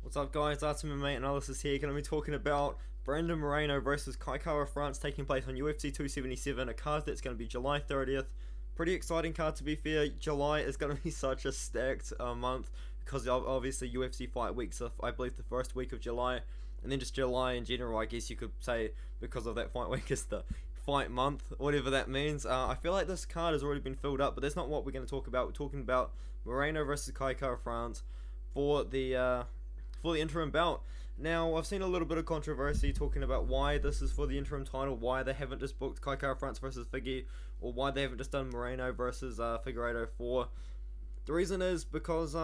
What's up, guys? Artem MMA Analysis here. Going to be talking about Brandon Moreno versus Kai Kara-France taking place on UFC 277, a card that's going to be July 30th. Pretty exciting card, to be fair. July is going to be such a stacked month because obviously UFC Fight Week's, I believe, the first week of July, and then just July in general, I guess you could say, because of that Fight Week, is the fight month, whatever that means. I feel like this card has already been filled up, but that's not what we're going to talk about. We're talking about Moreno versus Kai Kara-France for the interim bout. Now, I've seen a little bit of controversy talking about why this is for the interim title, why they haven't just booked Kai Kara-France versus Figgy, or why they haven't just done Moreno versus Figueiredo for. The reason is because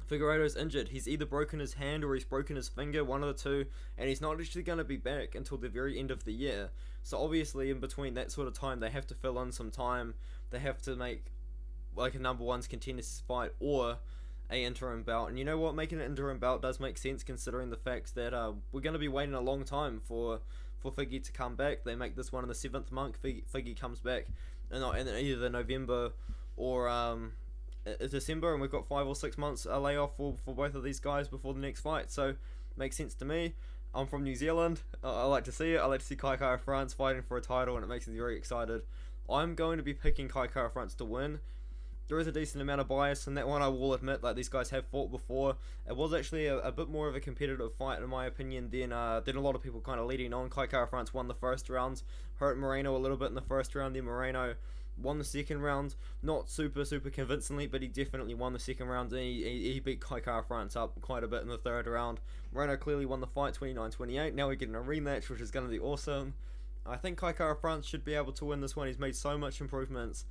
Figueiredo's injured. He's either broken his hand or he's broken his finger, one of the two, and he's not actually going to be back until the very end of the year. So obviously, in between that sort of time, they have to fill in some time. They have to make like a number one's contenders fight or a interim bout. And you know what, making an interim bout does make sense considering the fact that we're going to be waiting a long time for Figgy to come back. They make this one in the 7th month. Figgy comes back in either November or December, and we've got 5 or 6 months layoff for both of these guys before the next fight. So makes sense to me. I'm from New Zealand. I like to see it. I like to see Kai Kara-France fighting for a title, and it makes me very excited. I'm going to be picking Kai Kara-France to win. There is a decent amount of bias in that one, I will admit. Like, these guys have fought before. It was actually a bit more of a competitive fight, in my opinion, than a lot of people kind of leading on. Kai Kara-France won the first round, hurt Moreno a little bit in the first round, then Moreno won the second round. Not super convincingly, but he definitely won the second round, and he beat Kai Kara-France up quite a bit in the third round. Moreno clearly won the fight 29-28. Now we're getting a rematch, which is going to be awesome. I think Kai Kara-France should be able to win this one. He's made so much improvements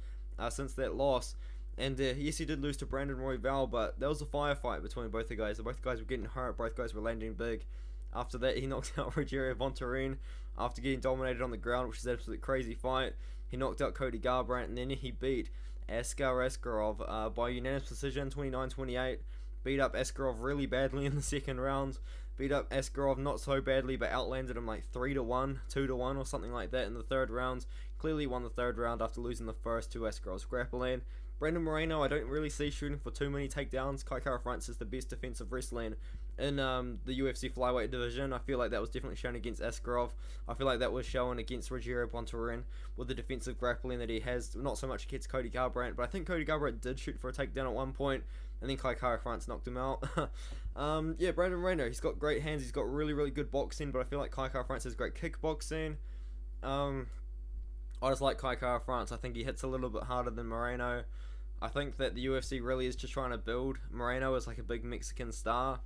since that loss. And yes, he did lose to Brandon Royval, but that was a firefight between both the guys. Both guys were getting hurt, both guys were landing big. After that, he knocked out Rogerio Bontorin after getting dominated on the ground, which is an absolute crazy fight. He knocked out Cody Garbrandt, and then he beat Askar Askarov by unanimous decision, 29-28. Beat up Askarov really badly in the second round. Beat up Askarov not so badly, but outlanded him like 3-1, 2-1 or something like that in the third round. Clearly won the third round after losing the first to Askarov's grappling. Brandon Moreno, I don't really see shooting for too many takedowns. Kai Kara-France is the best defensive wrestling in the UFC Flyweight division. I feel like that was definitely shown against Askarov. I feel like that was shown against Rogerio Bontorin with the defensive grappling that he has. Not so much against Cody Garbrandt, but I think Cody Garbrandt did shoot for a takedown at one point, and then Kai Kara-France knocked him out. Yeah, Brandon Moreno, he's got great hands. He's got really good boxing, but I feel like Kai Kara-France has great kickboxing. I just like Kai Kara-France. I think he hits a little bit harder than Moreno. I think that the UFC really is just trying to build Moreno as like a big Mexican star.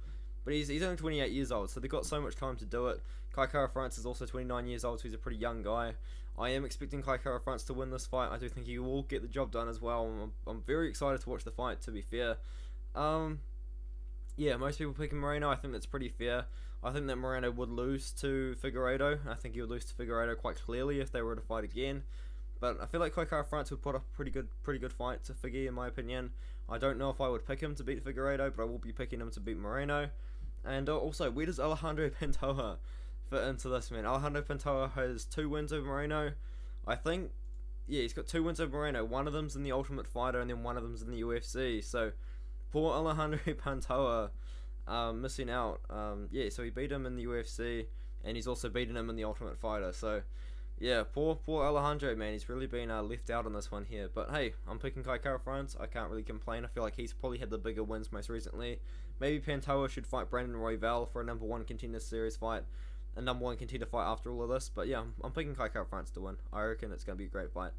But he's only 28 years old, so they've got so much time to do it. Kai Kara-France is also 29 years old, so he's a pretty young guy. I am expecting Kai Kara-France to win this fight. I do think he will get the job done as well. I'm very excited to watch the fight, to be fair. Yeah, most people picking Moreno. I think that's pretty fair. I think that Moreno would lose to Figueiredo. I think he would lose to Figueiredo quite clearly if they were to fight again. But I feel like Kai Kara-France would put up a pretty good fight to Figgy, in my opinion. I don't know if I would pick him to beat Figueiredo, but I will be picking him to beat Moreno. And also, where does Alejandro Pantoja fit into this, man? Alejandro Pantoja has 2 wins over Moreno. I think, yeah, he's got 2 wins over Moreno. One of them's in the Ultimate Fighter, and then one of them's in the UFC. So, poor Alejandro Pantoja missing out. Yeah, so he beat him in the UFC, and he's also beaten him in the Ultimate Fighter. So, yeah, poor Alejandro, man. He's really been left out on this one here. But hey, I'm picking Kai Kara-France. I can't really complain. I feel like he's probably had the bigger wins most recently. Maybe Pantoja should fight Brandon Royval for a number 1 contender series fight. A number 1 contender fight after all of this. But yeah, I'm picking Kai Kara-France to win. I reckon it's going to be a great fight.